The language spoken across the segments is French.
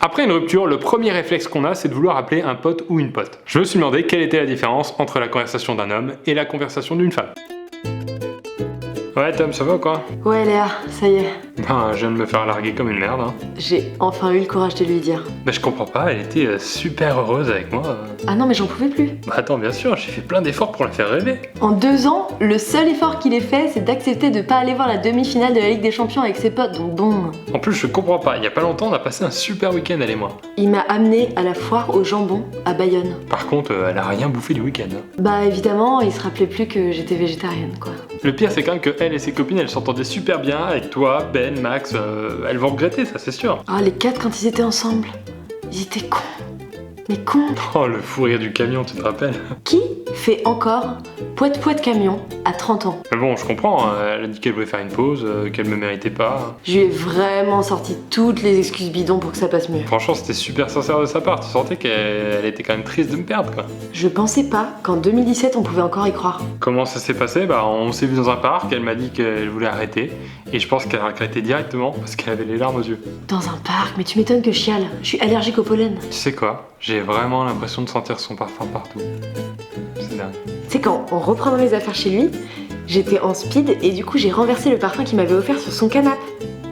Après une rupture, le premier réflexe qu'on a, c'est de vouloir appeler un pote ou une pote. Je me suis demandé quelle était la différence entre la conversation d'un homme et la conversation d'une femme. Ouais Tom, ça va ou quoi? Ouais Léa, ça y est. Ben, je viens de me faire larguer comme une merde. Hein. J'ai enfin eu le courage de lui dire. Ben je comprends pas, elle était super heureuse avec moi. Ah non mais j'en pouvais plus. Bah attends, bien sûr, j'ai fait plein d'efforts pour la faire rêver. En 2 ans, le seul effort qu'il ait fait, c'est d'accepter de pas aller voir la demi-finale de la Ligue des Champions avec ses potes, donc bon. En plus, je comprends pas, il y a pas longtemps, on a passé un super week-end, elle et moi. Il m'a amené à la foire au jambon à Bayonne. Par contre, elle a rien bouffé du week-end. Hein. Bah évidemment, il se rappelait plus que j'étais végétarienne quoi. Le pire, c'est quand même que elle et ses copines, elles s'entendaient super bien avec toi, Ben, Max. Elles vont regretter, ça c'est sûr. Ah les 4 quand ils étaient ensemble, ils étaient cons. Mais cons. Oh, le fou rire du camion, tu te rappelles? Qui fait encore poète camion à 30 ans? Mais bon, je comprends, hein, elle a dit qu'elle voulait faire une pause, qu'elle me méritait pas. Je lui ai vraiment sorti toutes les excuses bidons pour que ça passe mieux. Franchement, c'était super sincère de sa part, tu sentais qu'elle était quand même triste de me perdre, quoi. Je pensais pas qu'en 2017 on pouvait encore y croire. Comment ça s'est passé? Bah, on s'est vu dans un parc, elle m'a dit qu'elle voulait arrêter, et je pense qu'elle a regretté directement parce qu'elle avait les larmes aux yeux. Dans un parc, mais tu m'étonnes que je chiale. Je suis allergique au pollen. Tu sais quoi? J'ai vraiment l'impression de sentir son parfum partout. C'est dingue. Tu sais, quand on reprendra mes affaires chez lui, j'étais en speed et du coup j'ai renversé le parfum qu'il m'avait offert sur son canapé.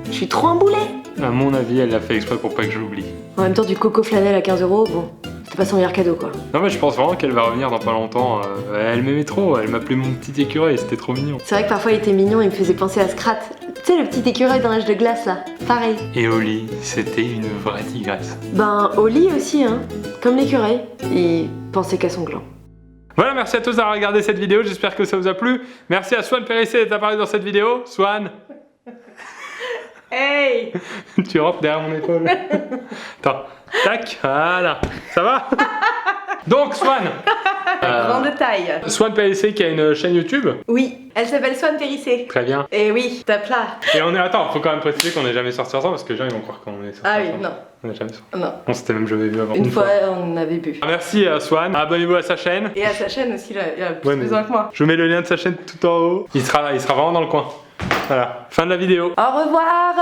Je suis trop un boulet. À mon avis, elle l'a fait exprès pour pas que je l'oublie. En même temps, du coco flanelle à 15 €, bon, c'était pas son meilleur cadeau quoi. Non mais je pense vraiment qu'elle va revenir dans pas longtemps. Elle m'aimait trop, elle m'appelait mon petit écureuil, c'était trop mignon. C'est vrai que parfois il était mignon, il me faisait penser à Scrat. Tu sais, le petit écureuil dans l'âge de glace là, pareil. Et Oli, c'était une vraie tigresse. Ben, Oli aussi, hein, comme l'écureuil, il pensait qu'à son gland. Voilà, merci à tous d'avoir regardé cette vidéo, j'espère que ça vous a plu. Merci à Swan Périssé d'être apparu dans cette vidéo. Swan, Hey. tu rentres derrière mon épaule. Attends, tac, voilà, ça va? Donc Swan, Grande taille. Swan Périssé qui a une chaîne YouTube. Oui, elle s'appelle Swan Périssé. Très bien. Et oui, tape là. Et on est, attends, faut quand même préciser qu'on n'est jamais sortis ensemble parce que les gens ils vont croire qu'on est sortis Ah oui, ensemble. non. On n'est jamais sortis. Non. On s'était même jamais vu avant. Une fois, on avait bu. Merci à Swan, abonnez-vous à sa chaîne. Et à sa chaîne aussi, là, il a plus Ouais, mais besoin que moi. je vous mets le lien de sa chaîne tout en haut. Il sera là, il sera vraiment dans le coin. Voilà, fin de la vidéo. Au revoir.